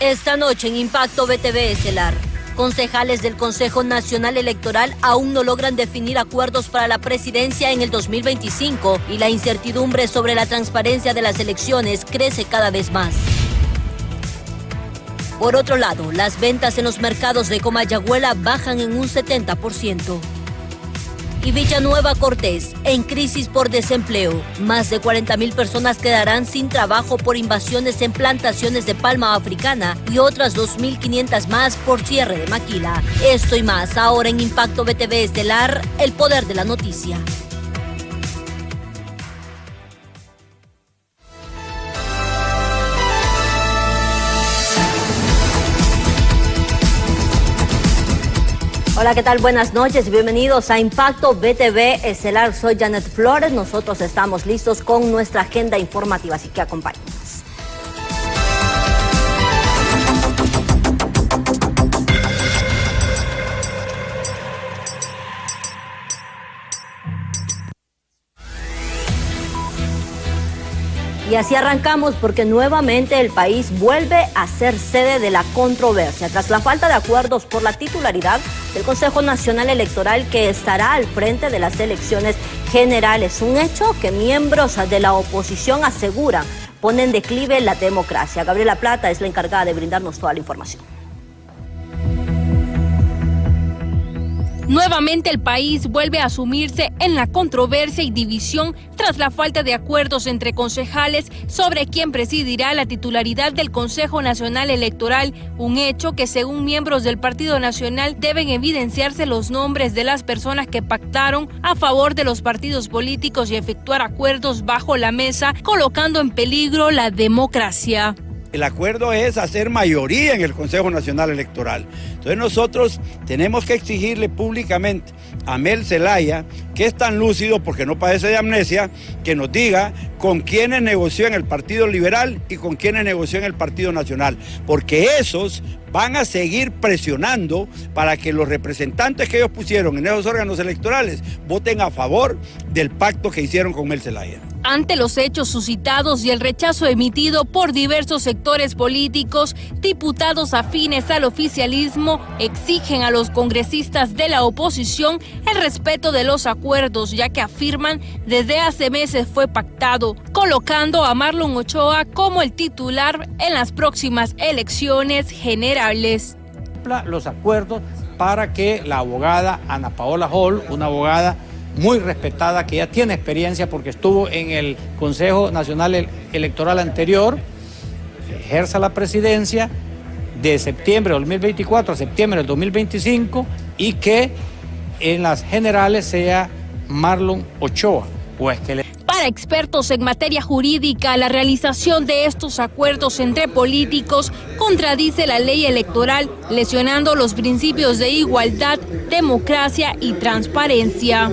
Esta noche en Impacto BTV Estelar, concejales del Consejo Nacional Electoral aún no logran definir acuerdos para la presidencia en el 2025 y la incertidumbre sobre la transparencia de las elecciones crece cada vez más. Por otro lado, las ventas en los mercados de Comayagüela bajan en un 70%. Y Villanueva Cortés, en crisis por desempleo. Más de 40,000 personas quedarán sin trabajo por invasiones en plantaciones de palma africana y otras 2,500 más por cierre de maquila. Esto y más ahora en Impacto BTV Estelar, el poder de la noticia. Hola, ¿qué tal? Buenas noches, bienvenidos a Impacto BTV Estelar. Soy Janet Flores, nosotros estamos listos con nuestra agenda informativa, así que acompáñenos. Y así arrancamos porque nuevamente el país vuelve a ser sede de la controversia tras la falta de acuerdos por la titularidad del Consejo Nacional Electoral que estará al frente de las elecciones generales. Un hecho que miembros de la oposición aseguran pone en declive la democracia. Gabriela Plata es la encargada de brindarnos toda la información. Nuevamente el país vuelve a sumirse en la controversia y división tras la falta de acuerdos entre concejales sobre quién presidirá la titularidad del Consejo Nacional Electoral, un hecho que según miembros del Partido Nacional deben evidenciarse los nombres de las personas que pactaron a favor de los partidos políticos y efectuar acuerdos bajo la mesa, colocando en peligro la democracia. El acuerdo es hacer mayoría en el Consejo Nacional Electoral. Entonces nosotros tenemos que exigirle públicamente a Mel Zelaya, que es tan lúcido porque no padece de amnesia, que nos diga con quiénes negoció en el Partido Liberal y con quiénes negoció en el Partido Nacional, porque esos van a seguir presionando para que los representantes que ellos pusieron en esos órganos electorales voten a favor del pacto que hicieron con Mel Zelaya. Ante los hechos suscitados y el rechazo emitido por diversos sectores políticos, diputados afines al oficialismo exigen a los congresistas de la oposición el respeto de los acuerdos, ya que afirman desde hace meses fue pactado, colocando a Marlon Ochoa como el titular en las próximas elecciones generales. Los acuerdos para que la abogada Ana Paola Hall, una abogada muy respetada, que ya tiene experiencia porque estuvo en el Consejo Nacional Electoral anterior, ejerza la presidencia de septiembre del 2024 a septiembre del 2025 y que en las generales sea Marlon Ochoa. Para expertos en materia jurídica, la realización de estos acuerdos entre políticos contradice la ley electoral, lesionando los principios de igualdad, democracia y transparencia.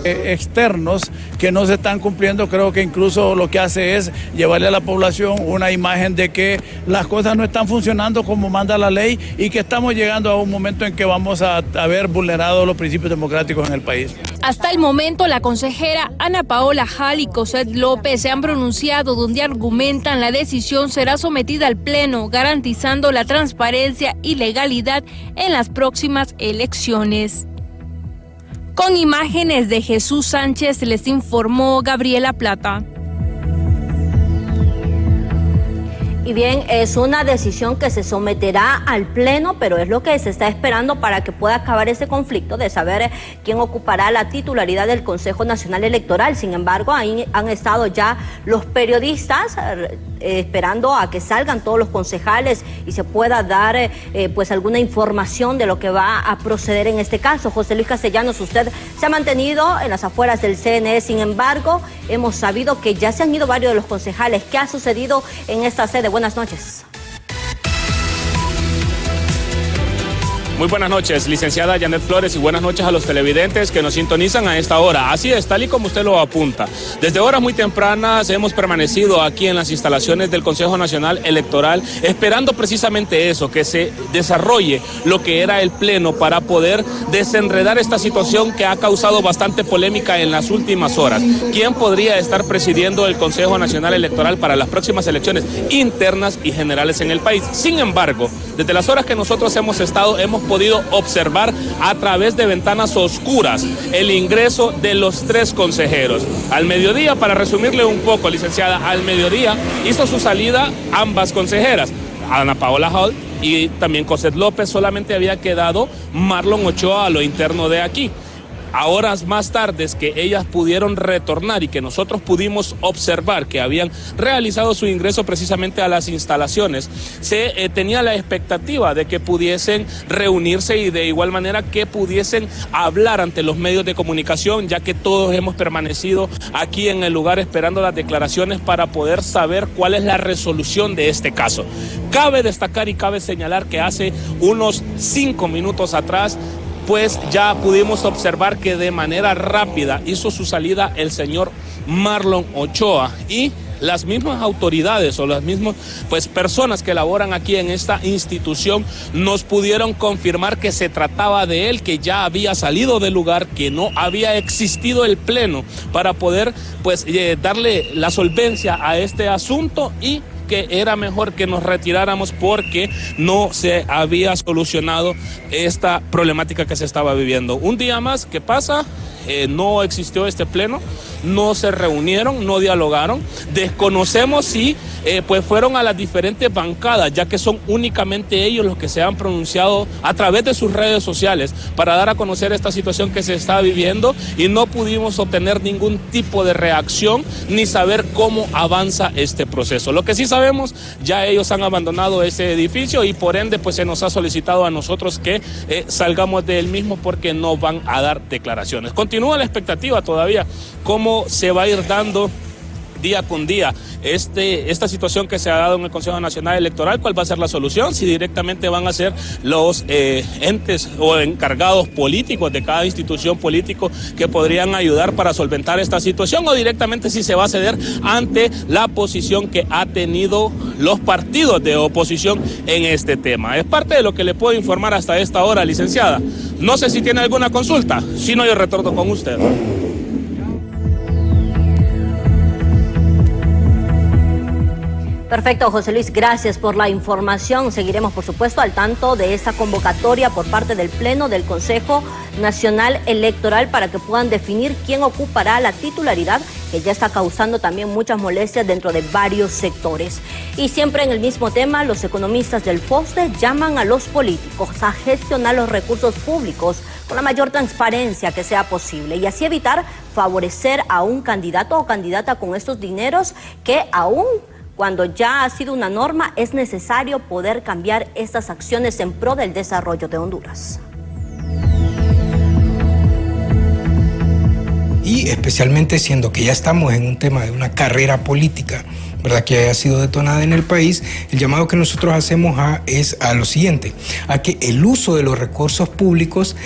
Externos que no se están cumpliendo, creo que incluso lo que hace es llevarle a la población una imagen de que las cosas no están funcionando como manda la ley y que estamos llegando a un momento en que vamos a haber vulnerado los principios democráticos en el país. Hasta el momento, la consejera Ana Paola Hall y Cosette López se han pronunciado donde argumentan la decisión será sometida al Pleno, garantizando la transparencia y legalidad en las próximas elecciones. Con imágenes de Jesús Sánchez les informó Gabriela Plata. Y bien, es una decisión que se someterá al Pleno, pero es lo que se está esperando para que pueda acabar ese conflicto de saber quién ocupará la titularidad del Consejo Nacional Electoral. Sin embargo, ahí han estado ya los periodistas esperando a que salgan todos los concejales y se pueda dar pues alguna información de lo que va a proceder en este caso. José Luis Castellanos, usted se ha mantenido en las afueras del CNE, sin embargo, hemos sabido que ya se han ido varios de los concejales. ¿Qué ha sucedido en esta sede? Buenas noches. Muy buenas noches, licenciada Janet Flores, y buenas noches a los televidentes que nos sintonizan a esta hora. Así es, tal y como usted lo apunta. Desde horas muy tempranas hemos permanecido aquí en las instalaciones del Consejo Nacional Electoral, esperando precisamente eso, que se desarrolle lo que era el pleno para poder desenredar esta situación que ha causado bastante polémica en las últimas horas. ¿Quién podría estar presidiendo el Consejo Nacional Electoral para las próximas elecciones internas y generales en el país? Sin embargo, desde las horas que nosotros hemos estado, hemos podido observar a través de ventanas oscuras el ingreso de los 3 consejeros. Al mediodía, para resumirle un poco, licenciada, al mediodía hizo su salida ambas consejeras, Ana Paola Hall y también Cosette López. Solamente había quedado Marlon Ochoa a lo interno de aquí. A horas más tardes que ellas pudieron retornar y que nosotros pudimos observar que habían realizado su ingreso precisamente a las instalaciones, se tenía la expectativa de que pudiesen reunirse y de igual manera que pudiesen hablar ante los medios de comunicación, ya que todos hemos permanecido aquí en el lugar esperando las declaraciones para poder saber cuál es la resolución de este caso. Cabe destacar y cabe señalar que hace unos 5 minutos atrás, pues ya pudimos observar que de manera rápida hizo su salida el señor Marlon Ochoa, y las mismas autoridades o las mismas personas que laboran aquí en esta institución nos pudieron confirmar que se trataba de él, que ya había salido del lugar, que no había existido el pleno para poder darle la solvencia a este asunto, y que era mejor que nos retiráramos porque no se había solucionado esta problemática que se estaba viviendo. Un día más que pasa, no existió este pleno, no se reunieron, no dialogaron. Desconocemos si fueron a las diferentes bancadas, ya que son únicamente ellos los que se han pronunciado a través de sus redes sociales para dar a conocer esta situación que se está viviendo, y no pudimos obtener ningún tipo de reacción ni saber cómo avanza este proceso. Lo que sí sabemos, ya ellos han abandonado ese edificio y por ende se nos ha solicitado a nosotros que salgamos del mismo porque no van a dar declaraciones. Continúa la expectativa todavía, cómo se va a ir dando día con día esta situación que se ha dado en el Consejo Nacional Electoral. ¿Cuál va a ser la solución? Si directamente van a ser los entes o encargados políticos de cada institución político que podrían ayudar para solventar esta situación, o directamente si se va a ceder ante la posición que ha tenido los partidos de oposición en este tema. Es parte de lo que le puedo informar hasta esta hora, licenciada. No sé si tiene alguna consulta, si no yo retorno con usted. Perfecto, José Luis, gracias por la información. Seguiremos, por supuesto, al tanto de esta convocatoria por parte del Pleno del Consejo Nacional Electoral para que puedan definir quién ocupará la titularidad, que ya está causando también muchas molestias dentro de varios sectores. Y siempre en el mismo tema, los economistas del FOSDE llaman a los políticos a gestionar los recursos públicos con la mayor transparencia que sea posible y así evitar favorecer a un candidato o candidata con estos dineros que aún cuando ya ha sido una norma, es necesario poder cambiar estas acciones en pro del desarrollo de Honduras. Y especialmente siendo que ya estamos en un tema de una carrera política, ¿verdad?, que haya sido detonada en el país, el llamado que nosotros hacemos es a lo siguiente, a que el uso de los recursos públicos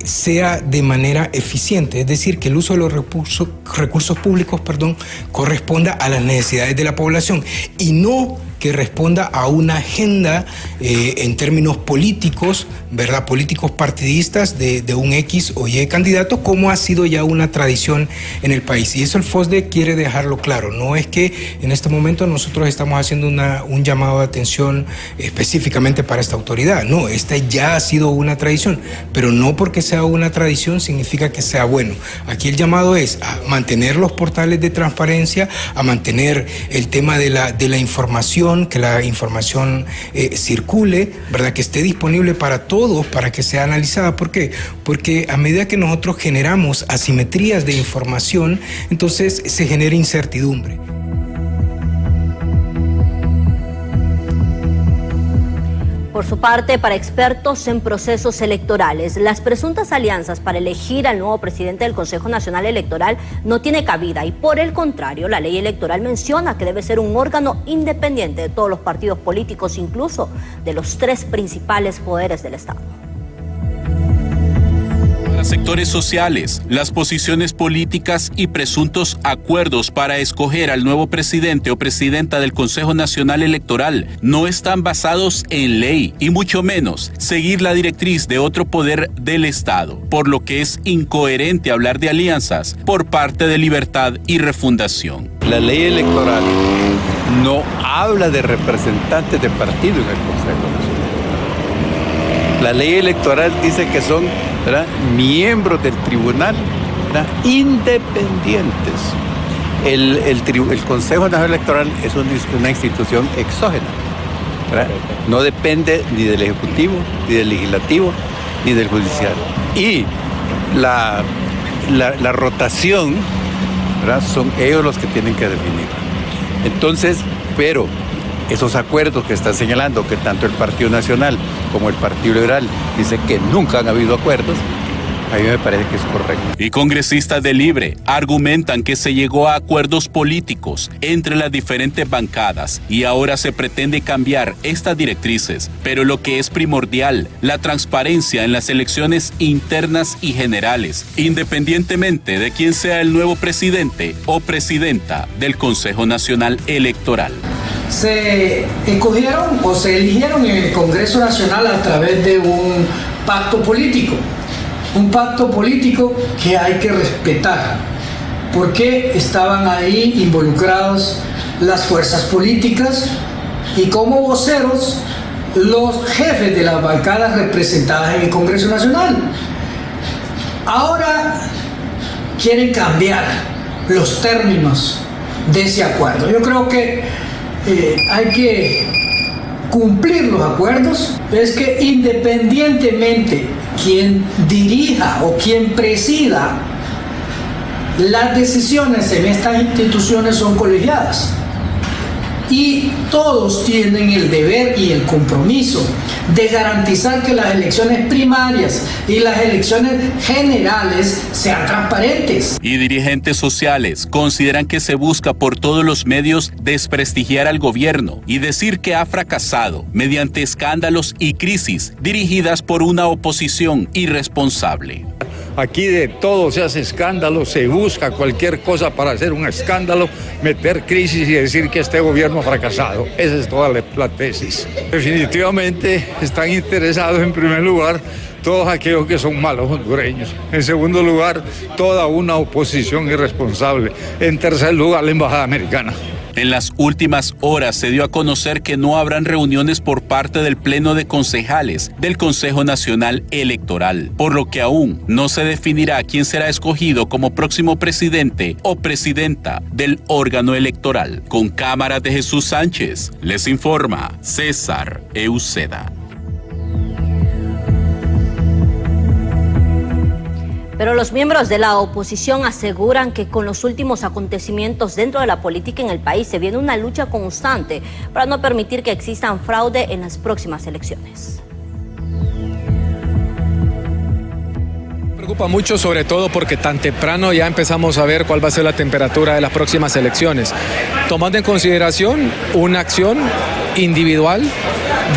sea de manera eficiente, es decir, que el uso de los recursos públicos, corresponda a las necesidades de la población y no que responda a una agenda en términos políticos, ¿verdad?, políticos partidistas de un X o Y candidato, como ha sido ya una tradición en el país. Y eso el FOSDE quiere dejarlo claro. No es que en este momento nosotros estamos haciendo un llamado de atención específicamente para esta autoridad. No, esta ya ha sido una tradición, pero no porque sea una tradición significa que sea bueno. Aquí el llamado es a mantener los portales de transparencia, a mantener el tema de la información, que la información circule, ¿verdad?, que esté disponible para todos, para que sea analizada. ¿Por qué? Porque a medida que nosotros generamos asimetrías de información, entonces se genera incertidumbre. Por su parte, para expertos en procesos electorales, las presuntas alianzas para elegir al nuevo presidente del Consejo Nacional Electoral no tiene cabida y por el contrario, la ley electoral menciona que debe ser un órgano independiente de todos los partidos políticos, incluso de los 3 principales poderes del Estado. Sectores sociales, las posiciones políticas y presuntos acuerdos para escoger al nuevo presidente o presidenta del Consejo Nacional Electoral no están basados en ley y mucho menos seguir la directriz de otro poder del Estado, por lo que es incoherente hablar de alianzas por parte de Libertad y Refundación. La ley electoral no habla de representantes de partido en el Consejo Nacional. La ley electoral dice que son, ¿verdad?, miembros del tribunal, ¿verdad?, independientes. El Consejo Nacional Electoral es una institución exógena, ¿verdad? No depende ni del Ejecutivo, ni del Legislativo, ni del Judicial. Y la rotación, ¿verdad?, son ellos los que tienen que definir. Entonces, pero esos acuerdos que están señalando que tanto el Partido Nacional como el Partido Liberal dicen que nunca han habido acuerdos, a mí me parece que es correcto. Y congresistas de Libre argumentan que se llegó a acuerdos políticos entre las diferentes bancadas y ahora se pretende cambiar estas directrices. Pero lo que es primordial, la transparencia en las elecciones internas y generales, independientemente de quién sea el nuevo presidente o presidenta del Consejo Nacional Electoral. Se escogieron o se eligieron en el Congreso Nacional a través de un pacto político. Un pacto político que hay que respetar, porque estaban ahí involucrados las fuerzas políticas y como voceros los jefes de las bancadas representadas en el Congreso Nacional. Ahora quieren cambiar los términos de ese acuerdo. Yo creo que hay que cumplir los acuerdos. Es que independientemente quien dirija o quien presida, las decisiones en estas instituciones son colegiadas y todos tienen el deber y el compromiso de garantizar que las elecciones primarias y las elecciones generales sean transparentes. Y dirigentes sociales consideran que se busca por todos los medios desprestigiar al gobierno y decir que ha fracasado mediante escándalos y crisis dirigidas por una oposición irresponsable. Aquí de todo se hace escándalo, se busca cualquier cosa para hacer un escándalo, meter crisis y decir que este gobierno ha fracasado. Esa es toda la tesis. Definitivamente están interesados en primer lugar todos aquellos que son malos hondureños. En segundo lugar, toda una oposición irresponsable. En tercer lugar, la embajada americana. En las últimas horas se dio a conocer que no habrán reuniones por parte del Pleno de Concejales del Consejo Nacional Electoral, por lo que aún no se definirá quién será escogido como próximo presidente o presidenta del órgano electoral. Con cámaras de Jesús Sánchez, les informa César Euseda. Pero los miembros de la oposición aseguran que con los últimos acontecimientos dentro de la política en el país se viene una lucha constante para no permitir que existan fraude en las próximas elecciones. Preocupa mucho, sobre todo porque tan temprano ya empezamos a ver cuál va a ser la temperatura de las próximas elecciones, tomando en consideración una acción individual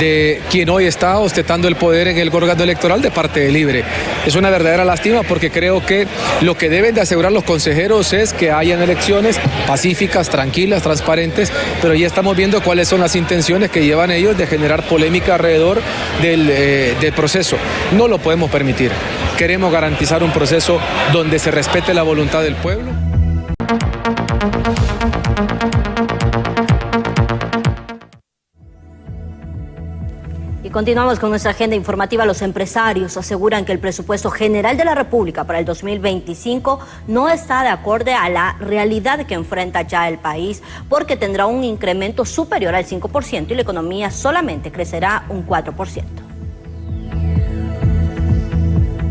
de quien hoy está ostentando el poder en el órgano electoral de parte de Libre. Es una verdadera lástima porque creo que lo que deben de asegurar los consejeros es que hayan elecciones pacíficas, tranquilas, transparentes, pero ya estamos viendo cuáles son las intenciones que llevan ellos de generar polémica alrededor del proceso. No lo podemos permitir. Queremos garantizar un proceso donde se respete la voluntad del pueblo. Y continuamos con nuestra agenda informativa. Los empresarios aseguran que el presupuesto general de la República para el 2025 no está de acuerdo a la realidad que enfrenta ya el país, porque tendrá un incremento superior al 5% y la economía solamente crecerá un 4%.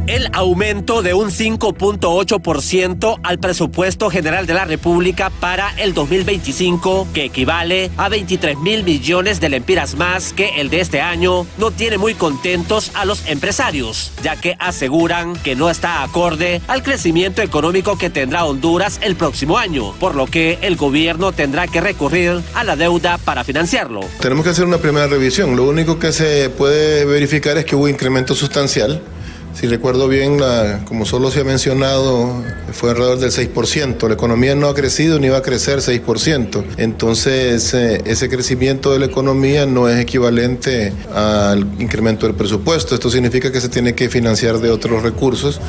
El aumento de un 5.8% al presupuesto general de la República para el 2025, que equivale a 23.000 millones de lempiras más que el de este año, no tiene muy contentos a los empresarios, ya que aseguran que no está acorde al crecimiento económico que tendrá Honduras el próximo año, por lo que el gobierno tendrá que recurrir a la deuda para financiarlo. Tenemos que hacer una primera revisión. Lo único que se puede verificar es que hubo incremento sustancial. Si recuerdo bien, como solo se ha mencionado, fue alrededor del 6%. La economía no ha crecido ni va a crecer 6%. Entonces, ese crecimiento de la economía no es equivalente al incremento del presupuesto. Esto significa que se tiene que financiar de otros recursos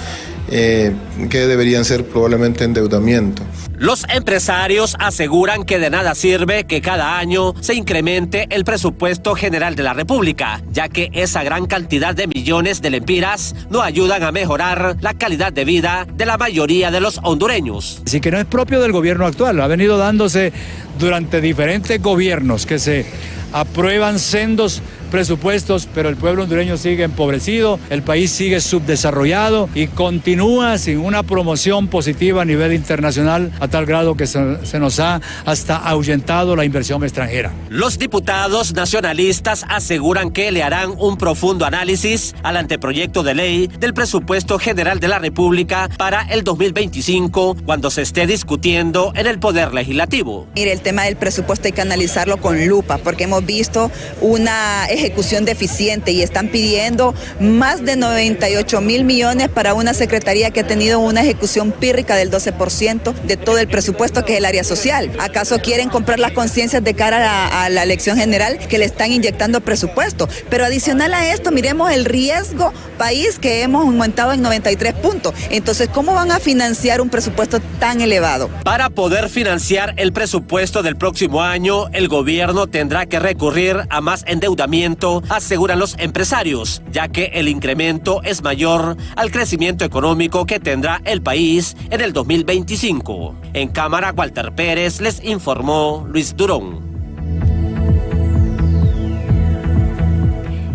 que deberían ser probablemente endeudamiento. Los empresarios aseguran que de nada sirve que cada año se incremente el presupuesto general de la República, ya que esa gran cantidad de millones de lempiras no ayudan a mejorar la calidad de vida de la mayoría de los hondureños. Así que no es propio del gobierno actual, ha venido dándose durante diferentes gobiernos que se aprueban sendos presupuestos, pero el pueblo hondureño sigue empobrecido, el país sigue subdesarrollado y continúa sin una promoción positiva a nivel internacional, a tal grado que se nos ha hasta ahuyentado la inversión extranjera. Los diputados nacionalistas aseguran que le harán un profundo análisis al anteproyecto de ley del presupuesto general de la República para el 2025, cuando se esté discutiendo en el Poder Legislativo. Mire, el tema del presupuesto hay que analizarlo con lupa, porque hemos visto una ejecución deficiente y están pidiendo más de 98,000 millones para una secretaría que ha tenido una ejecución pírrica del 12% de todo el presupuesto, que es el área social. ¿Acaso quieren comprar las conciencias de cara a la elección general que le están inyectando presupuesto? Pero adicional a esto, miremos el riesgo país que hemos aumentado en 93 puntos. Entonces, ¿cómo van a financiar un presupuesto tan elevado? Para poder financiar el presupuesto del próximo año, el gobierno tendrá que recurrir a más endeudamiento, aseguran los empresarios, ya que el incremento es mayor al crecimiento económico que tendrá el país en el 2025. En cámara, Walter Pérez les informó Luis Durón.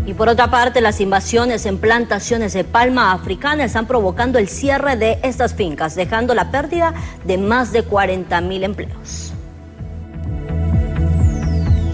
Y por otra parte, las invasiones en plantaciones de palma africana están provocando el cierre de estas fincas, dejando la pérdida de más de 40,000 empleos.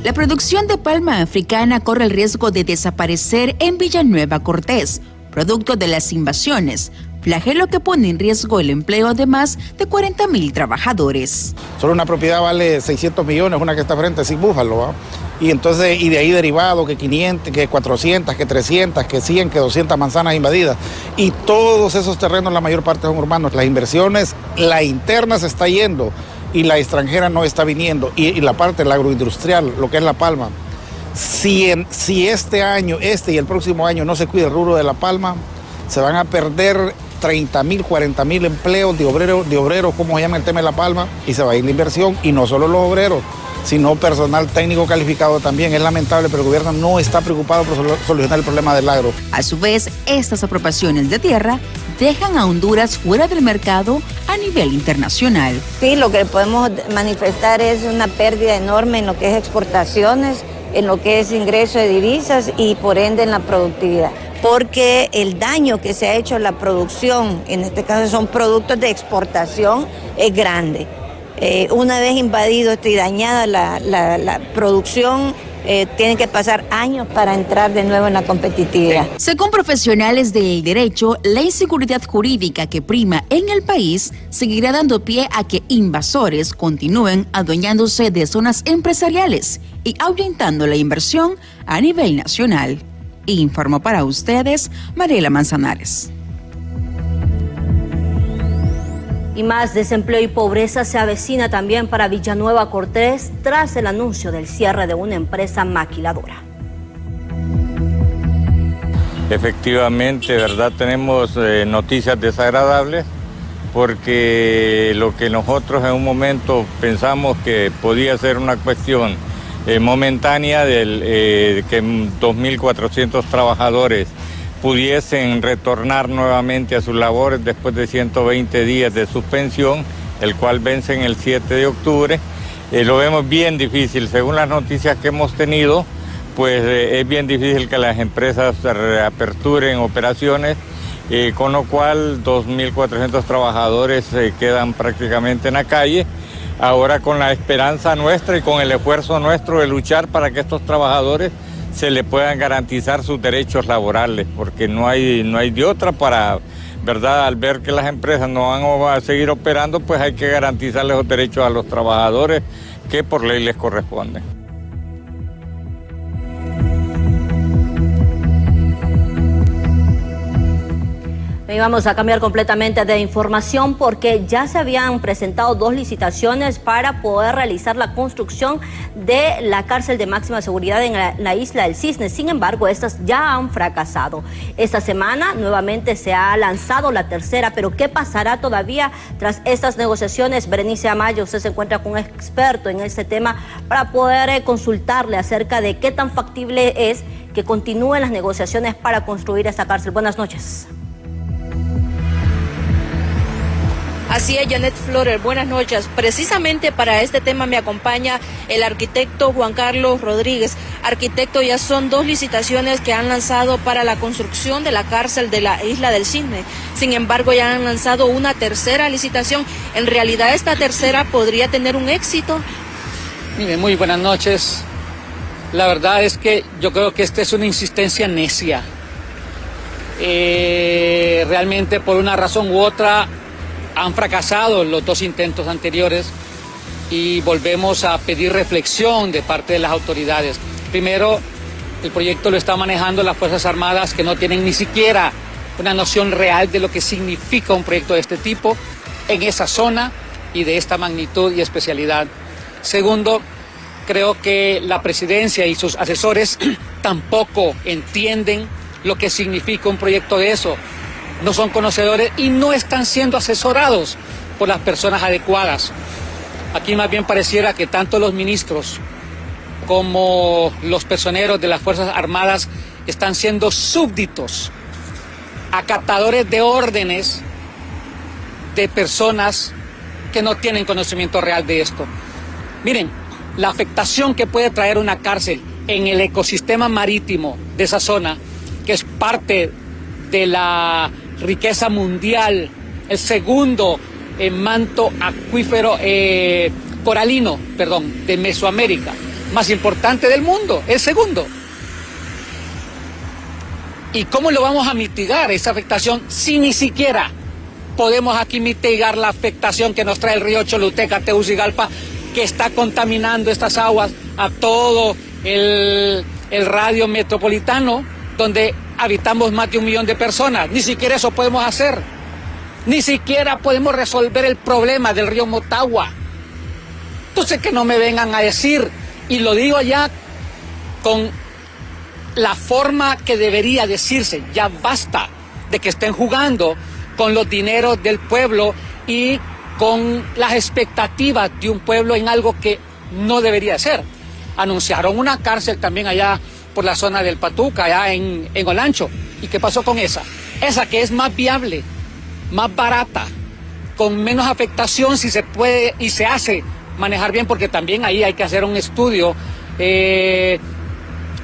La producción de palma africana corre el riesgo de desaparecer en Villanueva Cortés, producto de las invasiones, flagelo que pone en riesgo el empleo de más de 40,000 trabajadores. Solo una propiedad vale 600 millones, una que está frente a Sig Búfalo, ¿va? Y entonces, y de ahí derivado que 500, que 400, que 300, que 100, que 200 manzanas invadidas. Y todos esos terrenos, la mayor parte son urbanos. Las inversiones, la interna se está yendo y la extranjera no está viniendo. Y la parte del agroindustrial, lo que es la palma. Si este año, y el próximo año no se cuida el rubro de la palma, se van a perder 30,000, 40,000 empleos de obreros, como se llama el tema de la palma, y se va a ir la inversión, y no solo los obreros, sino personal técnico calificado también. Es lamentable, pero el gobierno no está preocupado por solucionar el problema del agro. A su vez, estas apropiaciones de tierra dejan a Honduras fuera del mercado a nivel internacional. Sí, lo que podemos manifestar es una pérdida enorme en lo que es exportaciones, en lo que es ingreso de divisas y por ende en la productividad. Porque el daño que se ha hecho a la producción, en este caso son productos de exportación, es grande. Una vez invadido y dañada la producción, tienen que pasar años para entrar de nuevo en la competitividad. Según profesionales del derecho, la inseguridad jurídica que prima en el país seguirá dando pie a que invasores continúen adueñándose de zonas empresariales y ahuyentando la inversión a nivel nacional. Informó para ustedes Mariela Manzanares. Y más desempleo y pobreza se avecina también para Villanueva Cortés tras el anuncio del cierre de una empresa maquiladora. Efectivamente, ¿verdad? Tenemos noticias desagradables porque lo que nosotros en un momento pensamos que podía ser una cuestión momentánea que 2.400 trabajadores pudiesen retornar nuevamente a sus labores después de 120 días de suspensión, el cual vence en el 7 de octubre. Lo vemos bien difícil. Según las noticias que hemos tenido, pues es bien difícil que las empresas reaperturen operaciones, con lo cual 2.400 trabajadores quedan prácticamente en la calle. Ahora con la esperanza nuestra y con el esfuerzo nuestro de luchar para que estos trabajadores se le puedan garantizar sus derechos laborales, porque no hay de otra para, ¿verdad? Al ver que las empresas no van a seguir operando, pues hay que garantizarles los derechos a los trabajadores que por ley les corresponden. Y vamos a cambiar completamente de información porque ya se habían presentado 2 licitaciones para poder realizar la construcción de la cárcel de máxima seguridad en la isla del Cisne. Sin embargo, estas ya han fracasado. Esta semana nuevamente se ha lanzado la tercera, pero ¿qué pasará todavía tras estas negociaciones? Berenice Amaya, usted se encuentra con un experto en este tema para poder consultarle acerca de qué tan factible es que continúen las negociaciones para construir esta cárcel. Buenas noches. Así es, Janet Flores, buenas noches. Precisamente para este tema me acompaña el arquitecto Juan Carlos Rodríguez. Arquitecto, ya son 2 licitaciones que han lanzado para la construcción de la cárcel de la isla del Cisne. Sin embargo, ya han lanzado una tercera licitación. ¿En realidad esta tercera podría tener un éxito? Mire, muy buenas noches. La verdad es que yo creo que esta es una insistencia necia. Realmente por una razón u otra han fracasado los 2 intentos anteriores y volvemos a pedir reflexión de parte de las autoridades. Primero, el proyecto lo está manejando las Fuerzas Armadas, que no tienen ni siquiera una noción real de lo que significa un proyecto de este tipo en esa zona y de esta magnitud y especialidad. Segundo, creo que la presidencia y sus asesores tampoco entienden lo que significa un proyecto de eso. No son conocedores y no están siendo asesorados por las personas adecuadas. Aquí más bien pareciera que tanto los ministros como los personeros de las Fuerzas Armadas están siendo súbditos, acatadores de órdenes de personas que no tienen conocimiento real de esto. Miren, la afectación que puede traer una cárcel en el ecosistema marítimo de esa zona, que es parte de la riqueza mundial, el segundo manto acuífero coralino, de Mesoamérica, más importante del mundo, el segundo. ¿Y cómo lo vamos a mitigar esa afectación si ni siquiera podemos aquí mitigar la afectación que nos trae el río Choluteca, Tegucigalpa, que está contaminando estas aguas a todo el radio metropolitano, donde habitamos más de 1 millón de personas? Ni siquiera eso podemos hacer. Ni siquiera podemos resolver el problema del río Motagua. Entonces que no me vengan a decir, y lo digo ya con la forma que debería decirse, ya basta de que estén jugando con los dineros del pueblo y con las expectativas de un pueblo en algo que no debería ser. Anunciaron una cárcel también allá por la zona del Patuca, allá en Olancho. ¿Y qué pasó con esa? Esa que es más viable, más barata, con menos afectación si se puede y se hace manejar bien, porque también ahí hay que hacer un estudio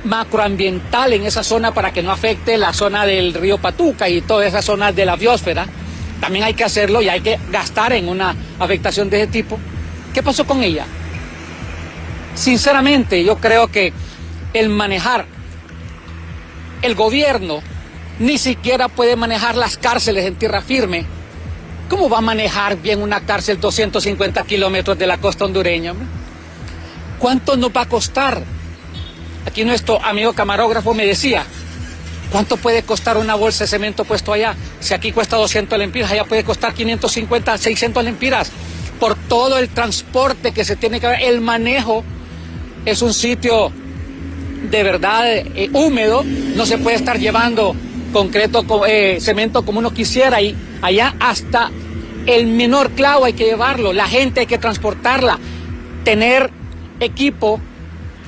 macroambiental en esa zona para que no afecte la zona del río Patuca y toda esa zona de la biosfera. También hay que hacerlo y hay que gastar en una afectación de ese tipo. ¿Qué pasó con ella? Sinceramente, yo creo que el manejar, el gobierno ni siquiera puede manejar las cárceles en tierra firme. ¿Cómo va a manejar bien una cárcel 250 kilómetros de la costa hondureña? ¿Cuánto nos va a costar? Aquí nuestro amigo camarógrafo me decía, ¿cuánto puede costar una bolsa de cemento puesto allá? Si aquí cuesta 200 lempiras, allá puede costar 550, 600 lempiras. Por todo el transporte que se tiene que ver, el manejo. Es un sitio de verdad húmedo, no se puede estar llevando cemento como uno quisiera, y allá hasta el menor clavo hay que llevarlo, la gente hay que transportarla, tener equipo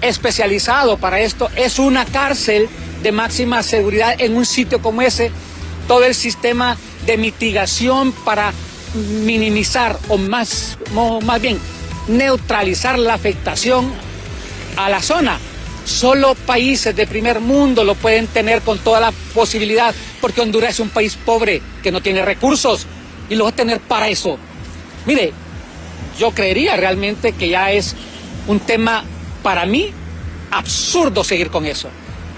especializado para esto. Es una cárcel de máxima seguridad en un sitio como ese, todo el sistema de mitigación para minimizar o más bien neutralizar la afectación a la zona. Solo países de primer mundo lo pueden tener con toda la posibilidad, porque Honduras es un país pobre que no tiene recursos y lo va a tener para eso. Mire, yo creería realmente que ya es un tema, para mí, absurdo seguir con eso.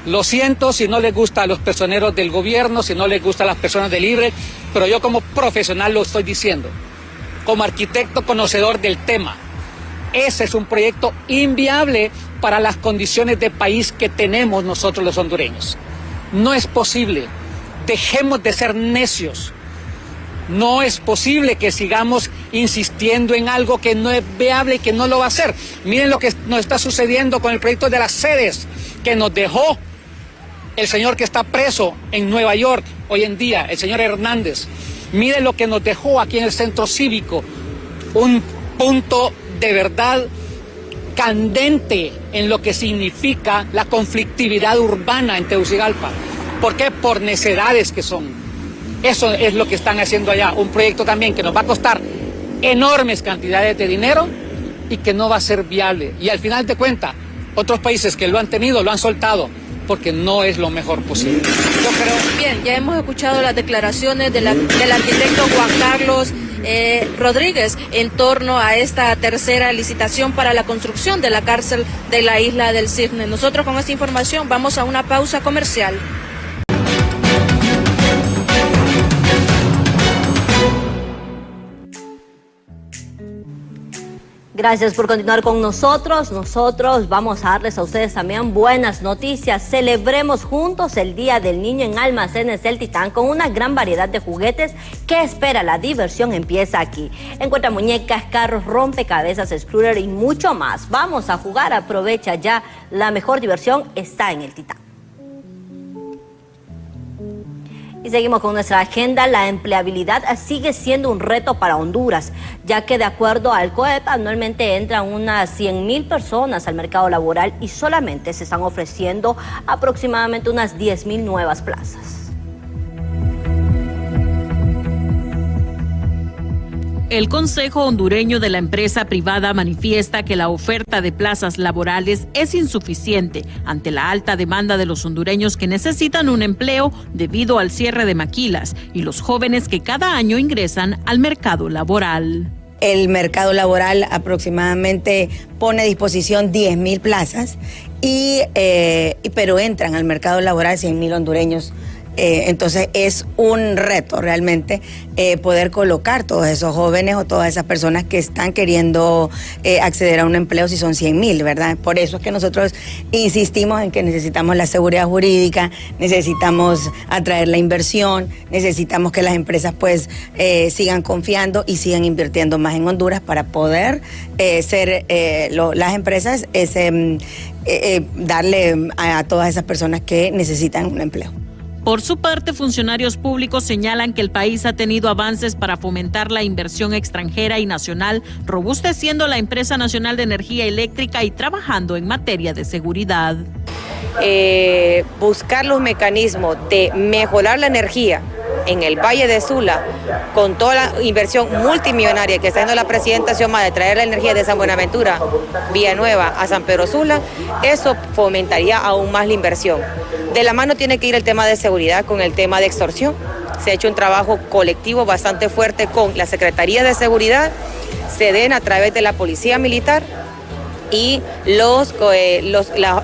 Lo siento si no les gusta a los personeros del gobierno, si no les gusta a las personas de Libre, pero yo como profesional lo estoy diciendo, como arquitecto conocedor del tema. Ese es un proyecto inviable para las condiciones de país que tenemos nosotros los hondureños. No es posible dejemos de ser necios. No es posible que sigamos insistiendo en algo que no es viable y que no lo va a hacer. Miren lo que nos está sucediendo con el proyecto de las sedes que nos dejó el señor que está preso en Nueva York hoy en día, el señor Hernández. Miren lo que nos dejó aquí en el centro cívico, un punto de verdad candente en lo que significa la conflictividad urbana en Tegucigalpa. ¿Por qué? Por necedades que son. Eso es lo que están haciendo allá, un proyecto también que nos va a costar enormes cantidades de dinero y que no va a ser viable. Y al final de cuentas, otros países que lo han tenido, lo han soltado, porque no es lo mejor posible. Yo creo... Bien, ya hemos escuchado las declaraciones del arquitecto Juan Carlos Rodríguez en torno a esta tercera licitación para la construcción de la cárcel de la Isla del Cisne. Nosotros con esta información vamos a una pausa comercial. Gracias por continuar con nosotros. Nosotros vamos a darles a ustedes también buenas noticias. Celebremos juntos el Día del Niño en Almacenes El Titán con una gran variedad de juguetes. ¿Qué espera? La diversión empieza aquí. Encuentra muñecas, carros, rompecabezas, scooter y mucho más. Vamos a jugar, aprovecha ya. La mejor diversión está en El Titán. Y seguimos con nuestra agenda. La empleabilidad sigue siendo un reto para Honduras, ya que de acuerdo al COEP anualmente entran unas 100,000 personas al mercado laboral y solamente se están ofreciendo aproximadamente unas 10,000 nuevas plazas. El Consejo Hondureño de la Empresa Privada manifiesta que la oferta de plazas laborales es insuficiente ante la alta demanda de los hondureños que necesitan un empleo debido al cierre de maquilas y los jóvenes que cada año ingresan al mercado laboral. El mercado laboral aproximadamente pone a disposición 10,000 plazas, pero entran al mercado laboral 100,000 hondureños. Entonces es un reto realmente poder colocar todos esos jóvenes o todas esas personas que están queriendo acceder a un empleo si son 100,000, ¿verdad? Por eso es que nosotros insistimos en que necesitamos la seguridad jurídica, necesitamos atraer la inversión, necesitamos que las empresas pues sigan confiando y sigan invirtiendo más en Honduras para poder las empresas darle a todas esas personas que necesitan un empleo. Por su parte, funcionarios públicos señalan que el país ha tenido avances para fomentar la inversión extranjera y nacional, robusteciendo la empresa nacional de energía eléctrica y trabajando en materia de seguridad. Buscar los mecanismos de mejorar la energía en el Valle de Sula, con toda la inversión multimillonaria que está haciendo la presidenta Xiomara de traer la energía de San Buenaventura, Villanueva a San Pedro Sula, eso fomentaría aún más la inversión. De la mano tiene que ir el tema de seguridad con el tema de extorsión. Se ha hecho un trabajo colectivo bastante fuerte con la Secretaría de Seguridad, SEDEN a través de la Policía Militar y las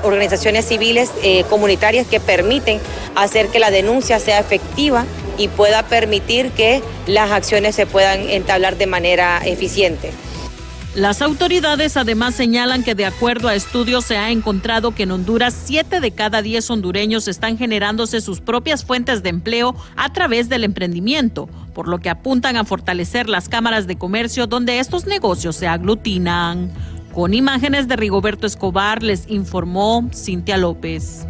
organizaciones civiles comunitarias que permiten hacer que la denuncia sea efectiva y pueda permitir que las acciones se puedan entablar de manera eficiente. Las autoridades además señalan que de acuerdo a estudios se ha encontrado que en Honduras 7 de cada 10 hondureños están generándose sus propias fuentes de empleo a través del emprendimiento, por lo que apuntan a fortalecer las cámaras de comercio donde estos negocios se aglutinan. Con imágenes de Rigoberto Escobar les informó Cintia López.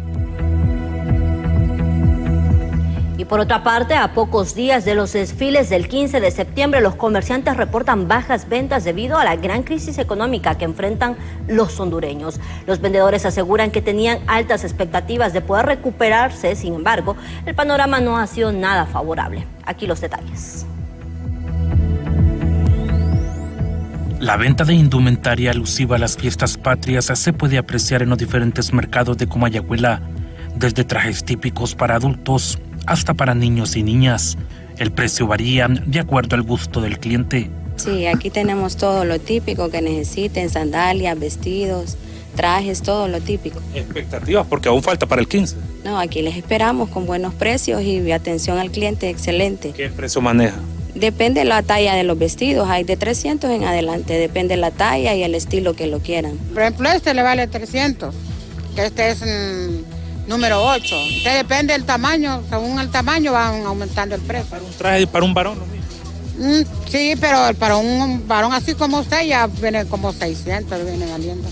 Y por otra parte, a pocos días de los desfiles del 15 de septiembre, los comerciantes reportan bajas ventas debido a la gran crisis económica que enfrentan los hondureños. Los vendedores aseguran que tenían altas expectativas de poder recuperarse, sin embargo, el panorama no ha sido nada favorable. Aquí los detalles. La venta de indumentaria alusiva a las fiestas patrias se puede apreciar en los diferentes mercados de Comayagüela, desde trajes típicos para adultos hasta para niños y niñas. El precio varía de acuerdo al gusto del cliente. Sí, aquí tenemos todo lo típico que necesiten, sandalias, vestidos, trajes, todo lo típico. ¿Expectativas? Porque aún falta para el 15. No, aquí les esperamos con buenos precios y atención al cliente excelente. ¿Qué precio maneja? Depende de la talla de los vestidos, hay de 300 en adelante, depende de la talla y el estilo que lo quieran. Por ejemplo, este le vale 300, que este es Número 8. Usted depende del tamaño, según el tamaño van aumentando el precio. ¿Para un traje para un varón? Sí, pero para un varón así como usted ya viene como 600, viene valiendo.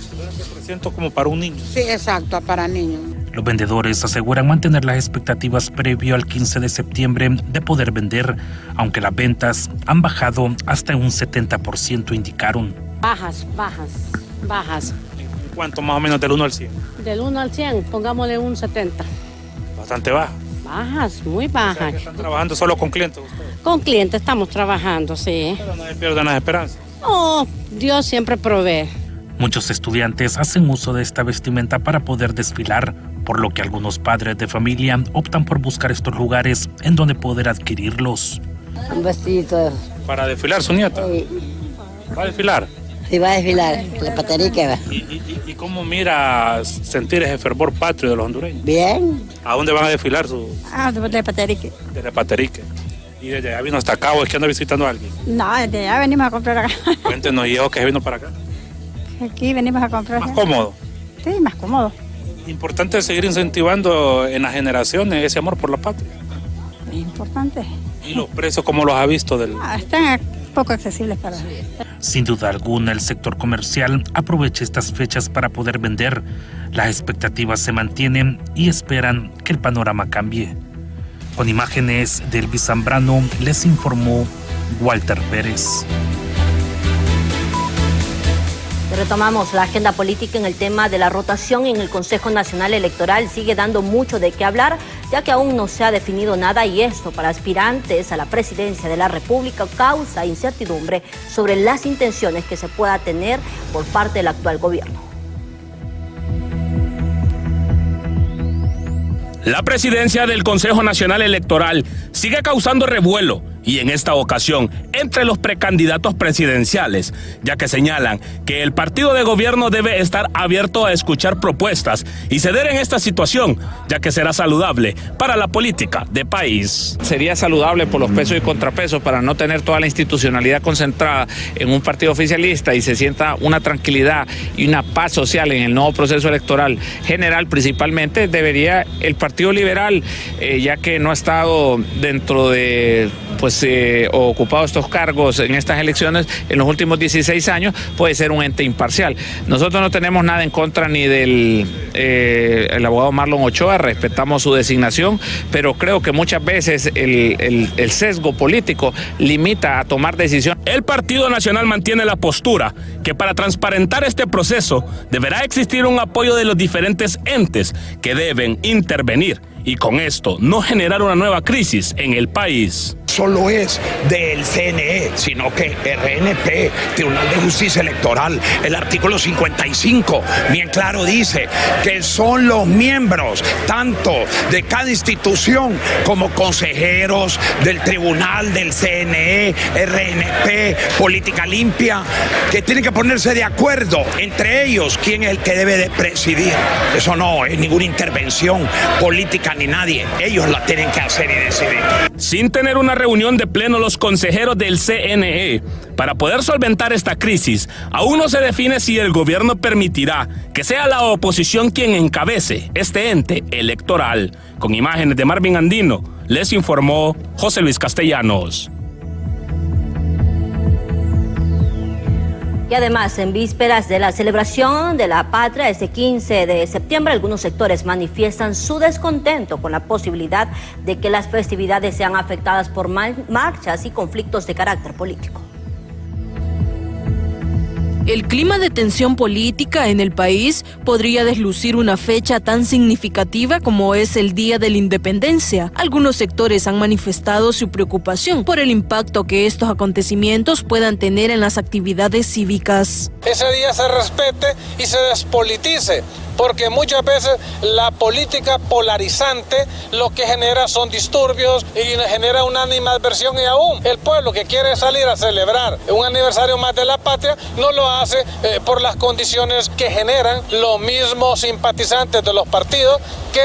300 como para un niño. Sí, exacto, para niños. Los vendedores aseguran mantener las expectativas previo al 15 de septiembre de poder vender, aunque las ventas han bajado hasta un 70%, indicaron. Bajas. ¿Cuánto más o menos del 1 al 100? Del 1 al 100, pongámosle un 70. Bastante baja. Bajas, muy bajas. O sea, ¿están trabajando solo con clientes ustedes? Con clientes estamos trabajando, sí. Pero no pierdan las esperanzas. Oh, Dios siempre provee. Muchos estudiantes hacen uso de esta vestimenta para poder desfilar, por lo que algunos padres de familia optan por buscar estos lugares en donde poder adquirirlos. Un vestidito. ¿Para desfilar su nieta? Sí. ¿Va a desfilar? Sí, va a desfilar, la paterique va. ¿Y cómo mira sentir ese fervor patrio de los hondureños? Bien. ¿A dónde van a desfilar su...? De paterique. Desde Paterique. ¿Y desde allá vino hasta acá o es que anda visitando a alguien? No, desde allá venimos a comprar acá. Cuéntenos, ¿y eso que vino para acá? Aquí venimos a comprar. ¿Más cómodo? Sí, más cómodo. Importante seguir incentivando en las generaciones ese amor por la patria. Es importante. ¿Y los precios cómo los ha visto? Están poco accesibles para... Sin duda alguna, el sector comercial aprovecha estas fechas para poder vender. Las expectativas se mantienen y esperan que el panorama cambie. Con imágenes de Elvis Zambrano, les informó Walter Pérez. Retomamos la agenda política en el tema de la rotación en el Consejo Nacional Electoral. Sigue dando mucho de qué hablar, ya que aún no se ha definido nada y esto para aspirantes a la presidencia de la República causa incertidumbre sobre las intenciones que se pueda tener por parte del actual gobierno. La presidencia del Consejo Nacional Electoral sigue causando revuelo y en esta ocasión entre los precandidatos presidenciales, ya que señalan que el partido de gobierno debe estar abierto a escuchar propuestas y ceder en esta situación, ya que será saludable para la política de país. Sería saludable por los pesos y contrapesos para no tener toda la institucionalidad concentrada en un partido oficialista y se sienta una tranquilidad y una paz social en el nuevo proceso electoral general. Principalmente debería el Partido Liberal, ya que no ha estado dentro de o ocupado estos cargos en estas elecciones en los últimos 16 años, puede ser un ente imparcial. Nosotros no tenemos nada en contra ni del el abogado Marlon Ochoa, respetamos su designación, pero creo que muchas veces el sesgo político limita a tomar decisiones. El Partido Nacional mantiene la postura que para transparentar este proceso deberá existir un apoyo de los diferentes entes que deben intervenir y con esto no generar una nueva crisis en el país. Solo es del CNE, sino que RNP, Tribunal de Justicia Electoral, el artículo 55, bien claro dice que son los miembros tanto de cada institución como consejeros del tribunal, del CNE, RNP, Política Limpia, que tienen que ponerse de acuerdo entre ellos quién es el que debe de presidir. Eso no es ninguna intervención política ni nadie, ellos la tienen que hacer y decidir. Sin tener una reunión de pleno los consejeros del CNE para poder solventar esta crisis, aún no se define si el gobierno permitirá que sea la oposición quien encabece este ente electoral. Con imágenes de Marvin Andino, les informó José Luis Castellanos. Y además, en vísperas de la celebración de la patria, este 15 de septiembre, algunos sectores manifiestan su descontento con la posibilidad de que las festividades sean afectadas por marchas y conflictos de carácter político. El clima de tensión política en el país podría deslucir una fecha tan significativa como es el Día de la Independencia. Algunos sectores han manifestado su preocupación por el impacto que estos acontecimientos puedan tener en las actividades cívicas. Ese día se respete y se despolitice, porque muchas veces la política polarizante lo que genera son disturbios y genera una animadversión, y aún el pueblo que quiere salir a celebrar un aniversario más de la patria no lo hace por las condiciones que generan los mismos simpatizantes de los partidos, que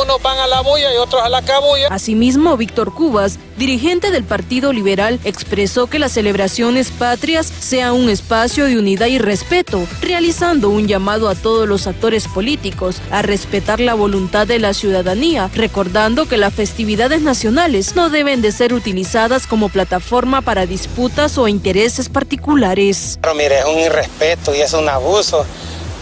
unos van a la bulla y otros a la cabulla. Asimismo, Víctor Cubas dirigente del Partido Liberal, expresó que las celebraciones patrias sean un espacio de unidad y respeto, realizando un llamado a todos los actores políticos a respetar la voluntad de la ciudadanía, recordando que las festividades nacionales no deben de ser utilizadas como plataforma para disputas o intereses particulares. Pero mire, es un irrespeto y es un abuso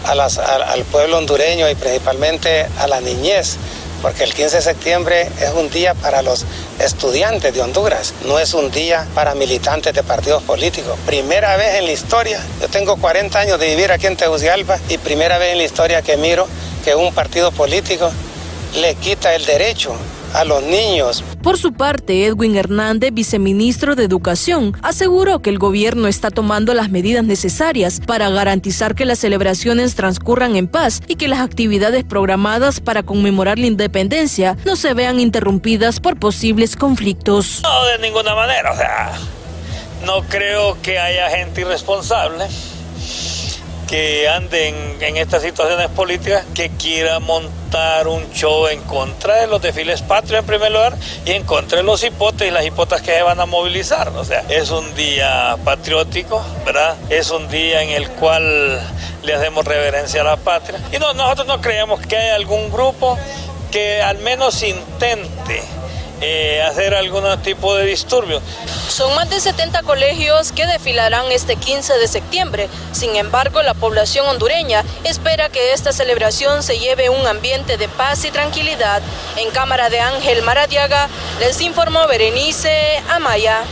al pueblo hondureño y principalmente a la niñez, porque el 15 de septiembre es un día para los estudiantes de Honduras, no es un día para militantes de partidos políticos. Primera vez en la historia, yo tengo 40 años de vivir aquí en Tegucigalpa y primera vez en la historia que miro que un partido político le quita el derecho a los niños. Por su parte, Edwin Hernández, viceministro de Educación, aseguró que el gobierno está tomando las medidas necesarias para garantizar que las celebraciones transcurran en paz y que las actividades programadas para conmemorar la independencia no se vean interrumpidas por posibles conflictos. No, de ninguna manera, o sea, no creo que haya gente irresponsable que anden en estas situaciones políticas que quiera montar un show en contra de los desfiles patrios en primer lugar y en contra de los hipotes y las hipotas que se van a movilizar. O sea, es un día patriótico, ¿verdad? Es un día en el cual le hacemos reverencia a la patria. Y nosotros no creemos que haya algún grupo que al menos intente hacer algún tipo de disturbio. Son más de 70 colegios que desfilarán este 15 de septiembre. Sin embargo, la población hondureña espera que esta celebración se lleve un ambiente de paz y tranquilidad. En cámara de Ángel Maradiaga, les informó Berenice Amaya.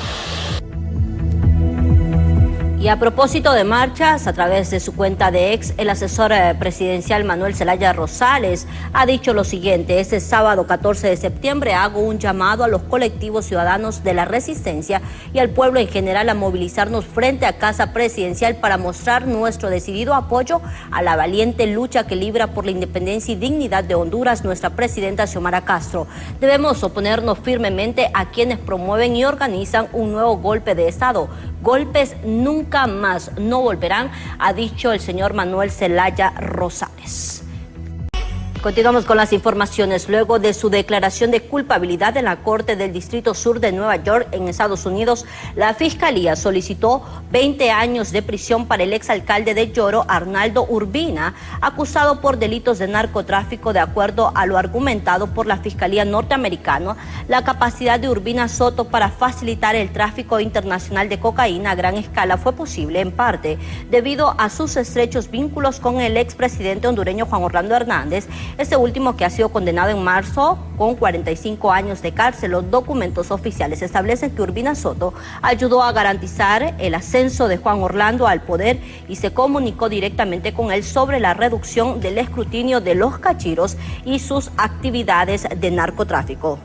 Y a propósito de marchas, a través de su cuenta de X, el asesor presidencial Manuel Zelaya Rosales ha dicho lo siguiente: este sábado 14 de septiembre hago un llamado a los colectivos ciudadanos de la resistencia y al pueblo en general a movilizarnos frente a Casa Presidencial para mostrar nuestro decidido apoyo a la valiente lucha que libra por la independencia y dignidad de Honduras nuestra presidenta Xiomara Castro. Debemos oponernos firmemente a quienes promueven y organizan un nuevo golpe de Estado. Golpes nunca más no volverán, ha dicho el señor Manuel Zelaya Rosales. Continuamos con las informaciones. Luego de su declaración de culpabilidad en la Corte del Distrito Sur de Nueva York, en Estados Unidos, la Fiscalía solicitó 20 años de prisión para el exalcalde de Yoro, Arnaldo Urbina, acusado por delitos de narcotráfico. De acuerdo a lo argumentado por la Fiscalía norteamericana, la capacidad de Urbina Soto para facilitar el tráfico internacional de cocaína a gran escala fue posible, en parte, debido a sus estrechos vínculos con el expresidente hondureño Juan Orlando Hernández, este último que ha sido condenado en marzo con 45 años de cárcel. Los documentos oficiales establecen que Urbina Soto ayudó a garantizar el ascenso de Juan Orlando al poder y se comunicó directamente con él sobre la reducción del escrutinio de los cachiros y sus actividades de narcotráfico.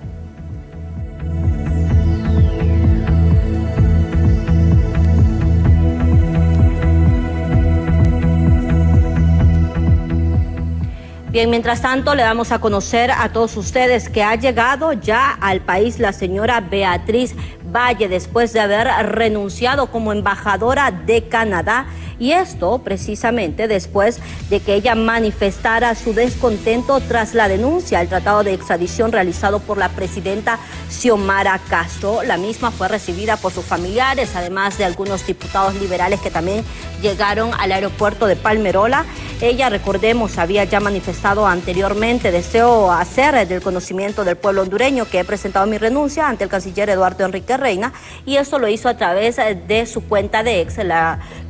Bien, mientras tanto, le damos a conocer a todos ustedes que ha llegado ya al país la señora Beatriz Valle después de haber renunciado como embajadora de Canadá. Y esto precisamente después de que ella manifestara su descontento tras la denuncia al tratado de extradición realizado por la presidenta Xiomara Castro. La misma fue recibida por sus familiares, además de algunos diputados liberales que también llegaron al aeropuerto de Palmerola. Ella, recordemos, había ya manifestado anteriormente: deseo hacer del conocimiento del pueblo hondureño que he presentado mi renuncia ante el canciller Eduardo Enrique Reina, y esto lo hizo a través de su cuenta de X,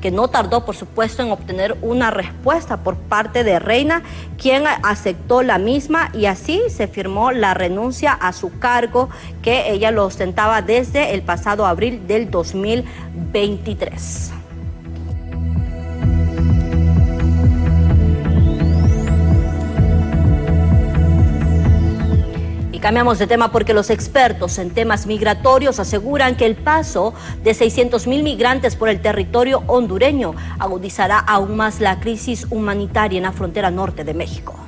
que no tardó, por supuesto, en obtener una respuesta por parte de Reina, quien aceptó la misma, y así se firmó la renuncia a su cargo que ella lo ostentaba desde el pasado abril del 2023. Cambiamos de tema porque los expertos en temas migratorios aseguran que el paso de 600,000 migrantes por el territorio hondureño agudizará aún más la crisis humanitaria en la frontera norte de México.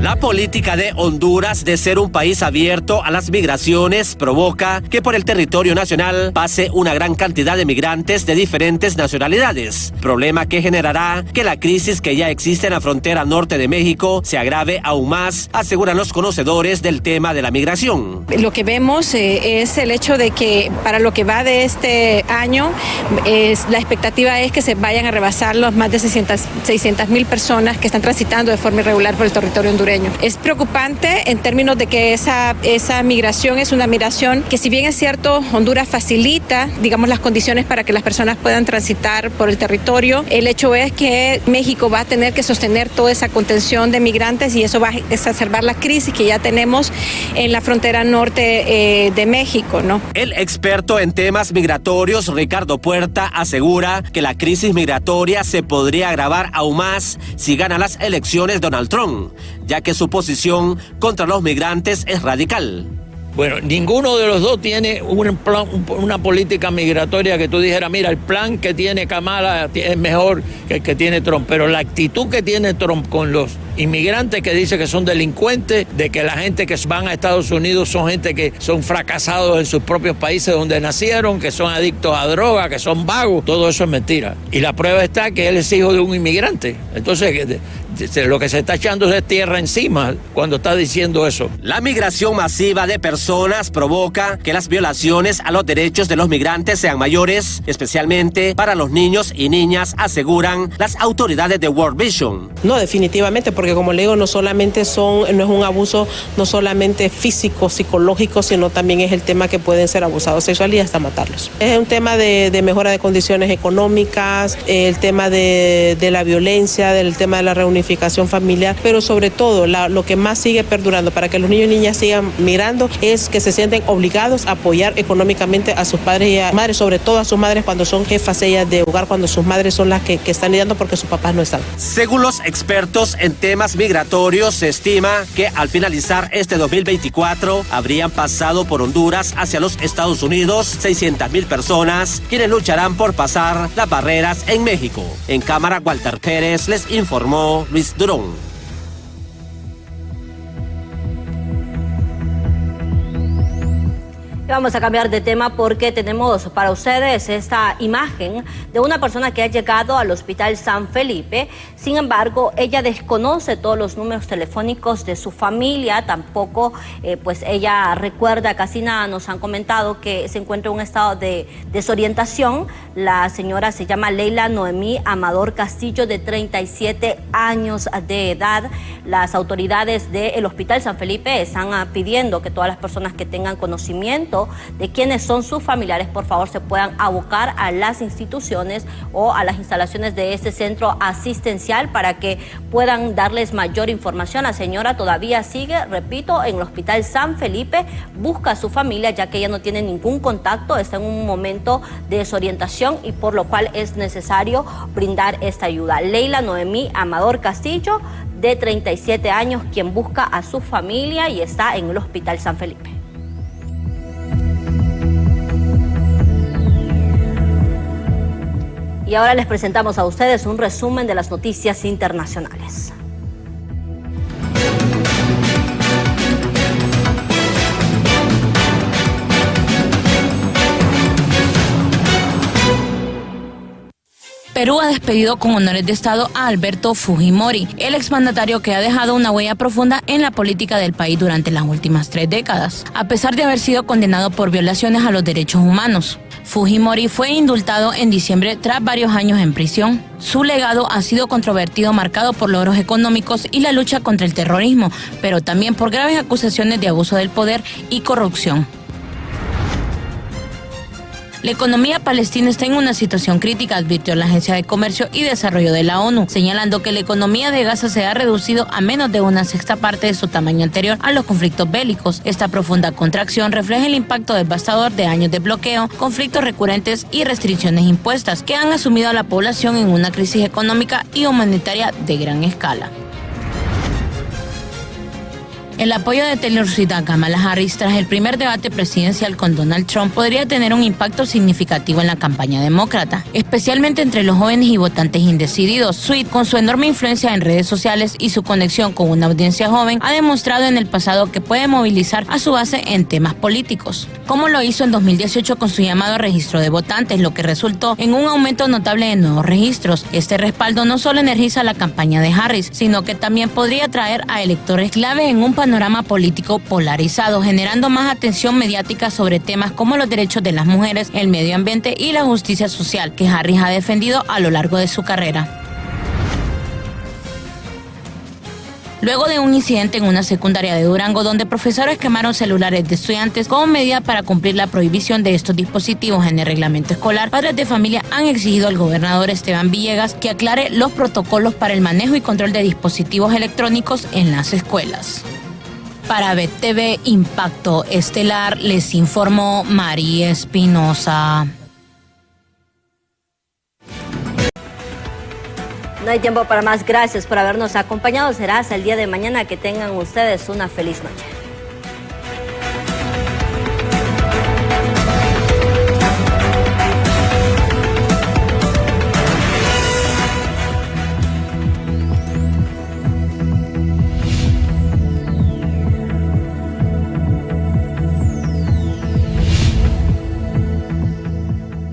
La política de Honduras de ser un país abierto a las migraciones provoca que por el territorio nacional pase una gran cantidad de migrantes de diferentes nacionalidades, problema que generará que la crisis que ya existe en la frontera norte de México se agrave aún más, aseguran los conocedores del tema de la migración. Lo que vemos es el hecho de que para lo que va de este año, la expectativa es que se vayan a rebasar los más de 600,000 personas que están transitando de forma irregular por el territorio hondureño. Es preocupante en términos de que esa migración es una migración que, si bien es cierto, Honduras facilita, digamos, las condiciones para que las personas puedan transitar por el territorio. El hecho es que México va a tener que sostener toda esa contención de migrantes y eso va a exacerbar la crisis que ya tenemos en la frontera norte de México, ¿no? El experto en temas migratorios, Ricardo Puerta, asegura que la crisis migratoria se podría agravar aún más si gana las elecciones Donald Trump, ya que su posición contra los migrantes es radical. Bueno, ninguno de los dos tiene un plan, una política migratoria que tú dijeras, mira, el plan que tiene Kamala es mejor que el que tiene Trump, pero la actitud que tiene Trump con los inmigrantes que dice que son delincuentes, de que la gente que van a Estados Unidos son gente que son fracasados en sus propios países donde nacieron, que son adictos a droga, que son vagos, todo eso es mentira. Y la prueba está que él es hijo de un inmigrante. Entonces, lo que se está echando es tierra encima cuando está diciendo eso. La migración masiva de personas provoca que las violaciones a los derechos de los migrantes sean mayores, especialmente para los niños y niñas, aseguran las autoridades de World Vision. No, definitivamente, porque como le digo, no es un abuso no solamente físico, psicológico, sino también es el tema que pueden ser abusados sexual y hasta matarlos. Es un tema de mejora de condiciones económicas, el tema de la violencia, del tema de la reunificación familiar, pero sobre todo lo que más sigue perdurando para que los niños y niñas sigan migrando es que se sienten obligados a apoyar económicamente a sus padres y a madres, sobre todo a sus madres cuando son jefas ellas de hogar, cuando sus madres son las que están lidiando porque sus papás no están. Según los expertos en temas migratorios, se estima que al finalizar este 2024 habrían pasado por Honduras hacia los Estados Unidos 600,000 personas, quienes lucharán por pasar las barreras en México. En cámara, Walter Pérez les informó Luis Durón. Vamos a cambiar de tema porque tenemos para ustedes esta imagen de una persona que ha llegado al Hospital San Felipe. Sin embargo, ella desconoce todos los números telefónicos de su familia, tampoco pues ella recuerda casi nada. Nos han comentado que se encuentra en un estado de desorientación. La señora se llama Leila Noemí Amador Castillo, de 37 años de edad. Las autoridades del Hospital San Felipe están pidiendo que todas las personas que tengan conocimiento de quiénes son sus familiares, por favor, se puedan abocar a las instituciones o a las instalaciones de este centro asistencial para que puedan darles mayor información. La señora todavía sigue, repito, en el Hospital San Felipe, busca a su familia ya que ella no tiene ningún contacto, está en un momento de desorientación y por lo cual es necesario brindar esta ayuda. Leila Noemí Amador Castillo, de 37 años, quien busca a su familia y está en el Hospital San Felipe. Y ahora les presentamos a ustedes un resumen de las noticias internacionales. Perú ha despedido con honores de Estado a Alberto Fujimori, el exmandatario que ha dejado una huella profunda en la política del país durante las últimas 3 décadas, a pesar de haber sido condenado por violaciones a los derechos humanos. Fujimori fue indultado en diciembre tras varios años en prisión. Su legado ha sido controvertido, marcado por logros económicos y la lucha contra el terrorismo, pero también por graves acusaciones de abuso del poder y corrupción. La economía palestina está en una situación crítica, advirtió la Agencia de Comercio y Desarrollo de la ONU, señalando que la economía de Gaza se ha reducido a menos de 1/6 parte de su tamaño anterior a los conflictos bélicos. Esta profunda contracción refleja el impacto devastador de años de bloqueo, conflictos recurrentes y restricciones impuestas que han asumido a la población en una crisis económica y humanitaria de gran escala. El apoyo de Taylor Swift a Kamala Harris tras el primer debate presidencial con Donald Trump podría tener un impacto significativo en la campaña demócrata, especialmente entre los jóvenes y votantes indecididos. Swift, con su enorme influencia en redes sociales y su conexión con una audiencia joven, ha demostrado en el pasado que puede movilizar a su base en temas políticos, como lo hizo en 2018 con su llamado registro de votantes, lo que resultó en un aumento notable de nuevos registros. Este respaldo no solo energiza la campaña de Harris, sino que también podría atraer a electores clave en un panorama político polarizado, generando más atención mediática sobre temas como los derechos de las mujeres, el medio ambiente y la justicia social, que Harris ha defendido a lo largo de su carrera. Luego de un incidente en una secundaria de Durango donde profesores quemaron celulares de estudiantes como medida para cumplir la prohibición de estos dispositivos en el reglamento escolar, padres de familia han exigido al gobernador Esteban Villegas que aclare los protocolos para el manejo y control de dispositivos electrónicos en las escuelas. Para BTV Impacto Estelar les informó María Espinosa. No hay tiempo para más. Gracias por habernos acompañado. Será hasta el día de mañana. Que tengan ustedes una feliz noche.